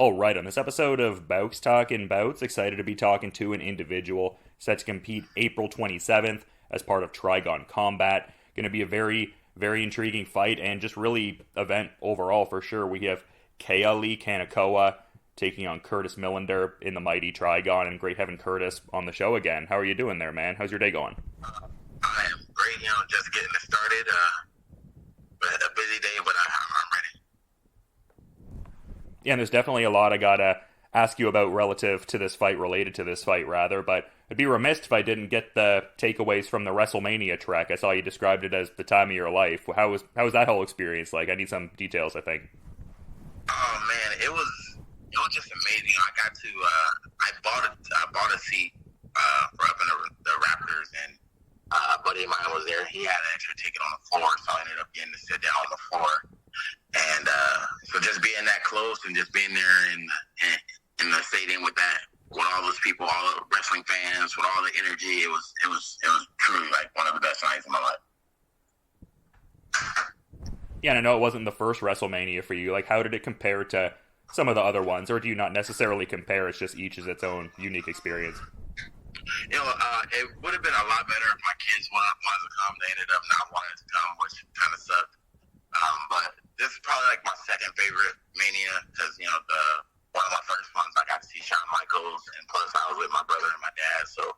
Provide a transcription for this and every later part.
All right, on this episode of Bowks Talking Bouts, excited to be talking to an individual set to compete April 27th as part of Trigon Combat. Going to be a very, very intriguing fight and just really event overall for sure. We have Ke'ali'i Kanekoa taking on Curtis Millender in the Mighty Trigon, and great having Curtis on the show again. How are you doing there, man? How's your day going? I am great, just getting it started. A busy day, but I'm ready. Yeah, and there's definitely a lot I gotta ask you about relative to this fight, related to this fight, rather, but I'd be remiss if I didn't get the takeaways from the WrestleMania trek. I saw you described it as the time of your life. How was that whole experience like? I need some details, I think. Oh, man, it was just amazing. I got to, I bought a seat for up in the Raptors, and a buddy of mine was there. He had an extra ticket on the floor, so I ended up getting to sit down on the floor. And so just being that close and just being there in the stadium with all those people, all the wrestling fans, with all the energy, it was truly like one of the best nights of my life. Yeah, and I know it wasn't the first WrestleMania for you. Like, how did it compare to some of the other ones, or do you not necessarily compare? It's just each is its own unique experience. It would have been a lot better if my kids wanted to come. They ended up not wanting to come, which kind of sucked. But this is probably like my second favorite Mania because, one of my first ones I got to see Shawn Michaels, and plus I was with my brother and my dad, so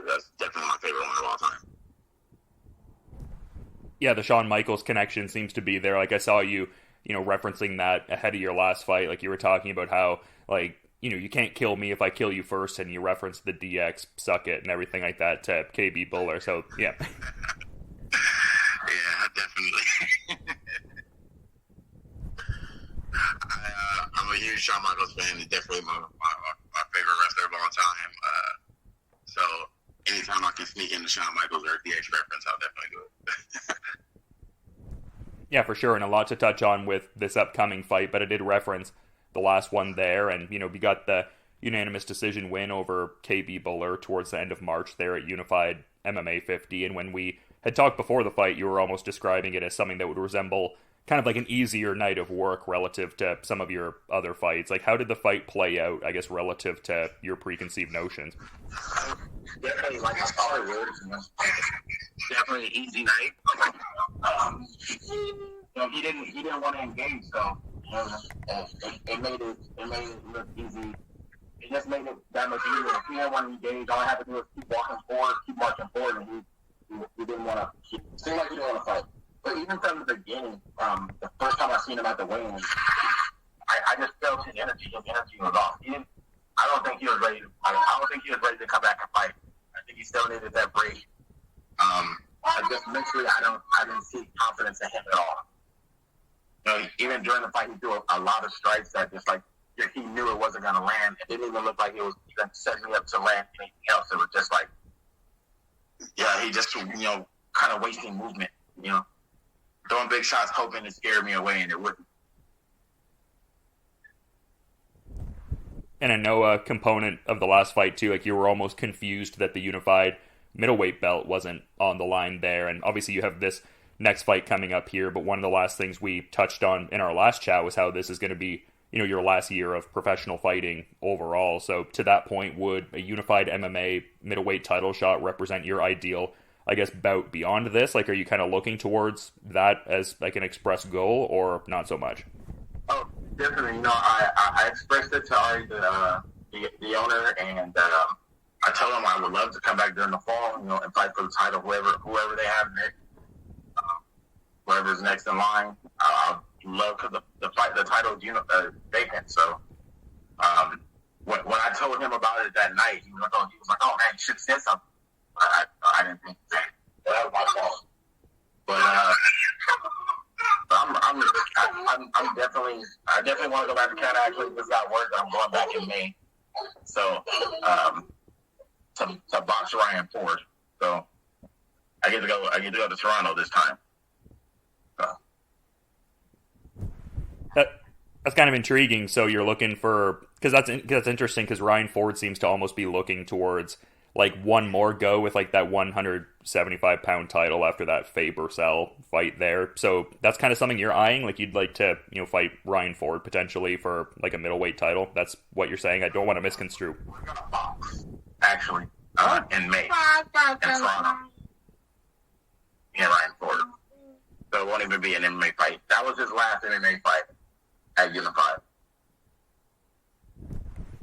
that's definitely my favorite one of all time. Yeah, the Shawn Michaels connection seems to be there. Like, I saw you, referencing that ahead of your last fight. Like, you were talking about how, like, you can't kill me if I kill you first, and you referenced the DX suck it and everything like that to KB Buller. So, yeah. Yeah, definitely. I'm a huge Shawn Michaels fan. He's definitely my favorite wrestler of all time. So anytime I can sneak in the Shawn Michaels or DX reference, I'll definitely do it. Yeah, for sure, and a lot to touch on with this upcoming fight, but I did reference the last one there, and, we got the unanimous decision win over KB Buller towards the end of March there at Unified MMA 50, and when we had talked before the fight, you were almost describing it as something that would resemble kind of like an easier night of work relative to some of your other fights. Like, how did the fight play out, I guess, relative to your preconceived notions? Definitely like I thought it would. Definitely an easy night. He didn't want to engage, so it made it look easy. It just made it that much easier. If he didn't want to engage, all I had to do was keep walking forward, keep marching forward, and he didn't want to. It seemed like he didn't want to fight. But even from the beginning, the first time I seen him at the weigh-in, I just felt his energy. His energy was off. I don't think he was ready. I don't think he was ready to come back and fight. I think he still needed that break. I just mentally, I didn't see confidence in him at all. Even during the fight, he threw a lot of strikes that just like he knew it wasn't going to land. It didn't even look like it was even setting me up to land anything else. It was just like, yeah, he just kind of wasting movement. Throwing big shots, hoping to scare me away, and it wouldn't. And I know a component of the last fight, too, like you were almost confused that the unified middleweight belt wasn't on the line there, and obviously you have this next fight coming up here, but one of the last things we touched on in our last chat was how this is going to be, your last year of professional fighting overall. So to that point, would a unified MMA middleweight title shot represent your ideal, I guess, bout beyond this? Like, are you kind of looking towards that as like an express goal, or not so much? Oh, definitely. I expressed it to Ari, the owner, and I told him I would love to come back during the fall, and fight for the title, whoever they have next, whoever's next in line. I'd love, because the title is vacant. So when I told him about it that night, he was like, "Oh man, you should have said something." I didn't think that. That was my fault. But I'm definitely, I definitely want to go back to Canada. Actually, this got work. I'm going back in May. So to box Ryan Ford. So I get to go to Toronto this time. So. That's kind of intriguing. So you're looking for, because that's interesting, because Ryan Ford seems to almost be looking towards like one more go with like that 175-pound title after that Faber-Cell fight there. So that's kind of something you're eyeing. Like you'd like to, fight Ryan Ford potentially for like a middleweight title. That's what you're saying. I don't want to misconstrue. We're gonna box actually in May in Toronto. Yeah, Ryan Ford. So it won't even be an MMA fight. That was his last MMA fight at Unified.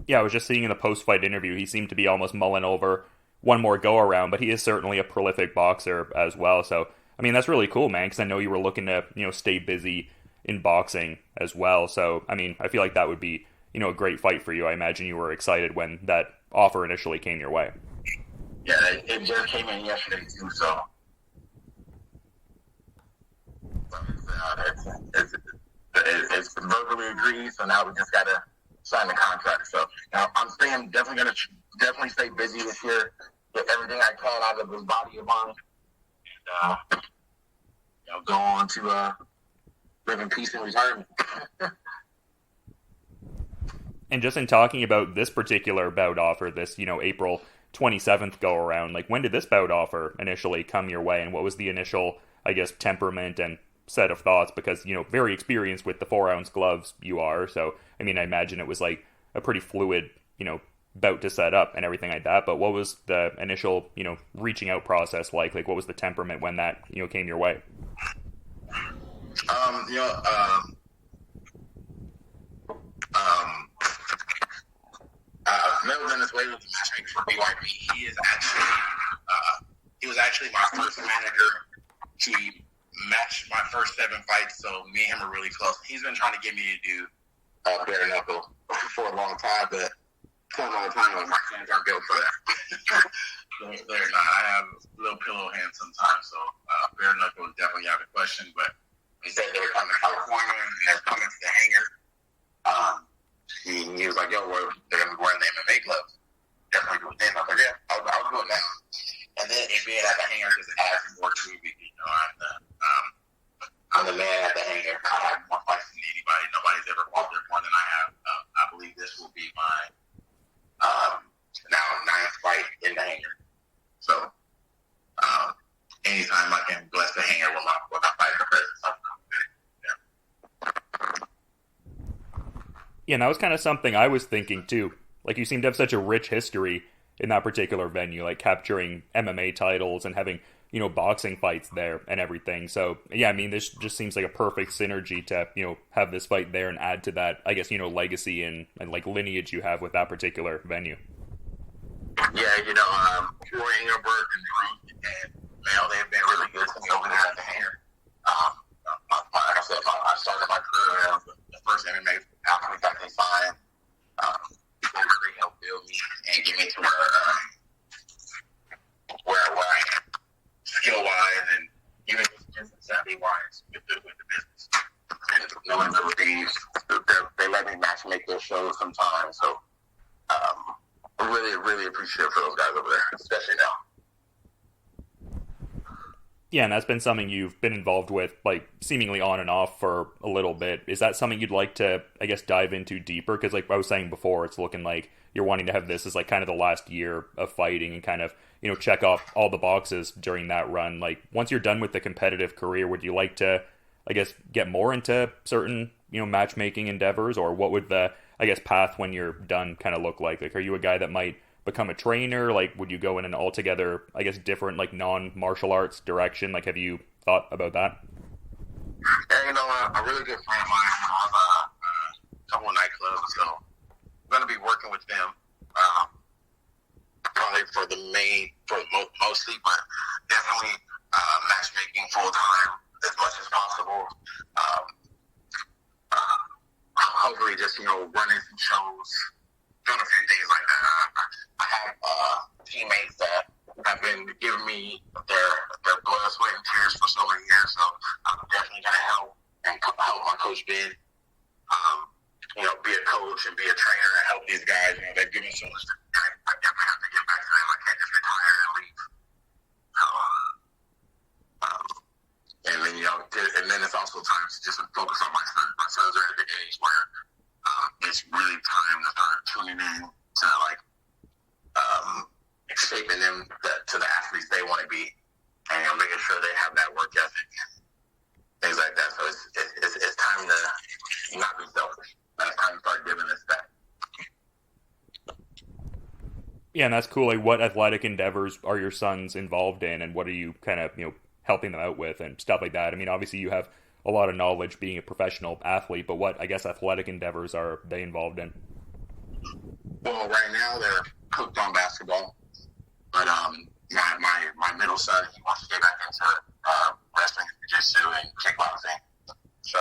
Yeah, I was just seeing in the post-fight interview, he seemed to be almost mulling over one more go-around, but he is certainly a prolific boxer as well. So, I mean, that's really cool, man, because I know you were looking to, stay busy in boxing as well. So, I mean, I feel like that would be, a great fight for you. I imagine you were excited when that offer initially came your way. Yeah, it just came in yesterday, too, so... It's verbally agreed, so now we just got to sign the contract. So I'm definitely going to stay busy this year, get everything I can out of this body of mine, and go on to live in peace and retirement. And just in talking about this particular bout offer, this April 27th go around, like when did this bout offer initially come your way, and what was the initial, I guess, temperament and set of thoughts? Because very experienced with the 4-ounce gloves you are, so I mean I imagine it was like a pretty fluid bout to set up and everything like that. But what was the initial reaching out process like what was the temperament when that came your way? Mel Venezuela was the matchmaker for BYP. He was actually my first manager to match my first 7 fights, so me and him are really close. He's been trying to get me to do bare knuckle for a long time, but a long time, like my hands aren't built for that. They're not. I have little pillow hands sometimes, so bare knuckle is definitely out of question. But he said they were coming to California and they're coming to the hangar. He was like, "Yo, they're gonna be wearing the MMA gloves. Definitely do it then." I was like, "Yeah, I'll do it now." And then if being at the hangar just adds more to me. I'm the man at the hangar. I have more fights than anybody. Nobody's ever fought there more than I have. I believe this will be my now 9th fight in the hangar. So anytime I can bless the hangar with my fighter presence, I'm good. Yeah, and that was kind of something I was thinking too. Like you seem to have such a rich history in that particular venue, like capturing MMA titles and having boxing fights there and everything. So yeah, I mean, this just seems like a perfect synergy to have this fight there and add to that, I guess, legacy and like lineage you have with that particular venue. Yeah, Troy Engelbert and Drew and Mel, they've been really good to me over there at the hangar. Like I said, I started my career as the first MMA athlete that they signed. They really helped build me and get me to where I am, skill-wise, and even just savvy-wise with the business. And knowing they let me match make their shows sometimes. So I'm really, really appreciative for those guys over there, especially now. Yeah, and that's been something you've been involved with, like, seemingly on and off for a little bit. Is that something you'd like to, I guess, dive into deeper? Because, like I was saying before, it's looking like you're wanting to have this as, like, kind of the last year of fighting and kind of, check off all the boxes during that run. Like, once you're done with the competitive career, would you like to, I guess, get more into certain, matchmaking endeavors? Or what would the, I guess, path when you're done kind of look like? Like, are you a guy that might become a trainer? Like, would you go in an altogether, I guess, different, like, non-martial arts direction? Like, have you thought about that? Yeah, a really good friend of mine owns a couple of nightclubs, so I'm going to be working with them probably mostly, but definitely matchmaking full-time as much as possible. Hopefully just, running some shows, doing a few things like that. I have teammates that have been giving me their blood, sweat, and tears for so many years, so I'm definitely going to help my coach Ben, be a coach and be a trainer and help these guys. They've given so much time. I definitely have to get back to them. I can't just retire and leave. And then it's also time to just focus on my son. My sons are at the age where it's really time to start tuning in to, like, shaping Yeah, and that's cool. Like, what athletic endeavors are your sons involved in, and what are you kind of, helping them out with and stuff like that? I mean, obviously you have a lot of knowledge being a professional athlete, but what, I guess, athletic endeavors are they involved in? Well, right now they're hooked on basketball, but my middle son, he wants to get back into wrestling, jiu-jitsu, and kickboxing. So,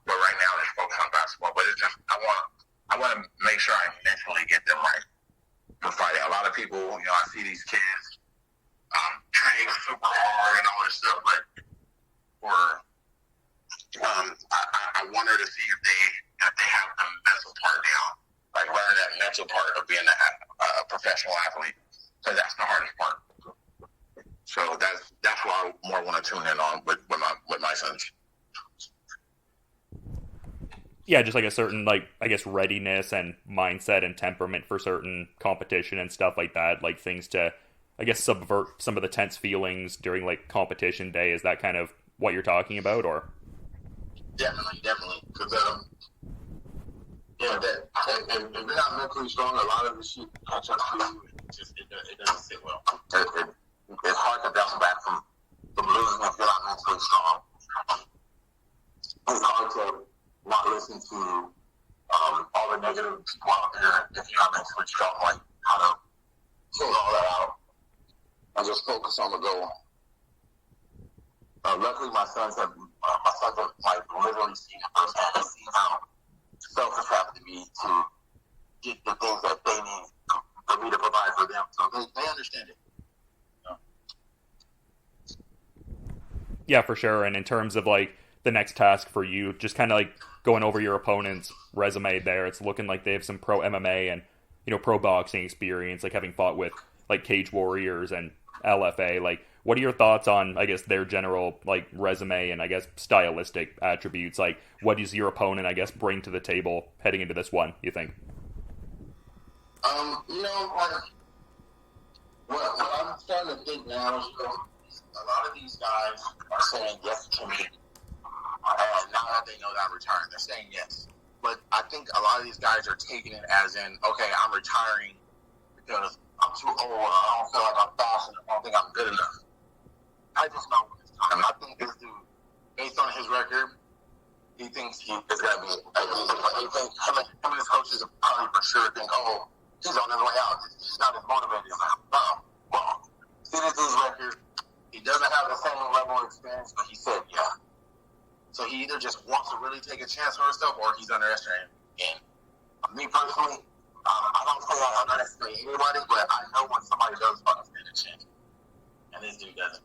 but right now they're focused on basketball. But it's just I want to make sure I mentally get them right for fighting. A lot of people, I see these kids train super hard and all this stuff, but I want her to see if they have the mental part down, like learn that mental part of being a professional athlete, because that's the hardest part. So that's what I more want to tune in on with my sons. Yeah, just like a certain, like, I guess, readiness and mindset and temperament for certain competition and stuff like that, like things to, I guess, subvert some of the tense feelings during, like, competition day. Is that kind of what you're talking about, or? Definitely, because if you're not mentally strong, a lot of the shit catch up to you. It doesn't sit well. It's hard to bounce back from losing if you're not mentally strong. It's hard to not listen to all the negative people out there if you're not mentally strong, like how to pull all that out and just focus on the goal. Luckily, my sons have like literally seen it firsthand. They've seen how selfish I have to be to get the things that they need for me to provide for them. So they understand it. Yeah, for sure. And in terms of, like, the next task for you, just kind of like going over your opponent's resume there, it's looking like they have some pro MMA and, pro boxing experience, like having fought with, like, Cage Warriors and LFA. Like, what are your thoughts on, I guess, their general, like, resume and, I guess, stylistic attributes? Like, what does your opponent, I guess, bring to the table heading into this one, you think? What I'm starting to think now is, a lot of these guys are saying yes to me. And now that they know that I'm retiring, they're saying yes. But I think a lot of these guys are taking it as in, okay, I'm retiring because I'm too old, I don't feel like I'm fast enough, I don't think I'm good enough. I just know when it's time. I think this dude, based on his record, he thinks he is going to be he thinks him and his coaches probably for sure think, oh, he's on his way out. He's not as motivated as him. Well, see this dude's record. He doesn't have the same level of experience, but he said yeah. So he either just wants to really take a chance for himself or he's underestimating. And me personally, I don't say I underestimate anybody, but I know when somebody does fucking stand a chance. And this dude doesn't.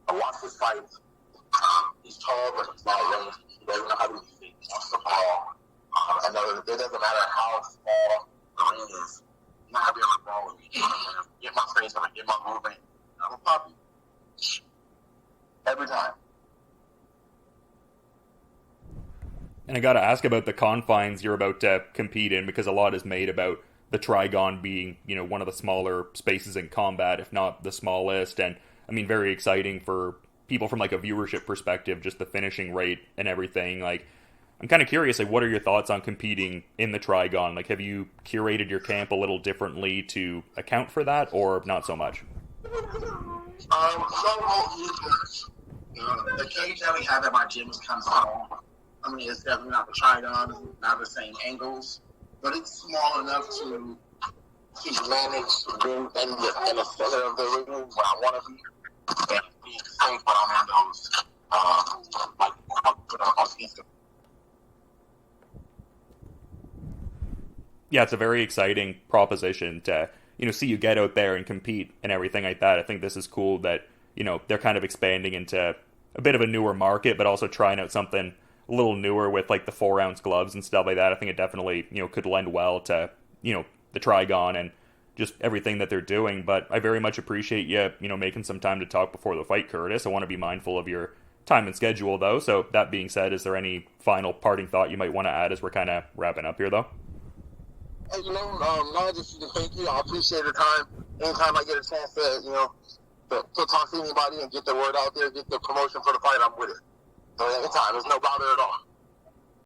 I watched his fights. He's tall, but he's not rangy. He doesn't know how to use it. He wants the ball. I know it doesn't matter how small the ring is. You're not going to be able to ball with me. Get my face, I'm going to get my movement. I'm going to pop you. Every time. And I got to ask about the confines you're about to compete in, because a lot is made about the Trigon being, one of the smaller spaces in combat, if not the smallest. And I mean, very exciting for people from, like, a viewership perspective, just the finishing rate and everything. Like, I'm kind of curious, like, what are your thoughts on competing in the Trigon? Like, have you curated your camp a little differently to account for that, or not so much? The cage that we have at my gym is kind of small. I mean, it's definitely not the Trigon, not the same angles, but it's small enough to manage being in the center of the ring where I want to be, and being safe when I'm in those, Yeah, it's a very exciting proposition to, see you get out there and compete and everything like that. I think this is cool that, they're kind of expanding into a bit of a newer market, but also trying out something a little newer with, like, the 4-ounce gloves and stuff like that. I think it definitely, could lend well to, the Trigon and just everything that they're doing. But I very much appreciate you, making some time to talk before the fight, Curtis. I want to be mindful of your time and schedule, though. So that being said, is there any final parting thought you might want to add as we're kind of wrapping up here, though? No, just to thank you. I appreciate the time. Anytime I get a chance to, to talk to anybody and get the word out there, get the promotion for the fight, I'm with it. So anytime, there's no bother at all.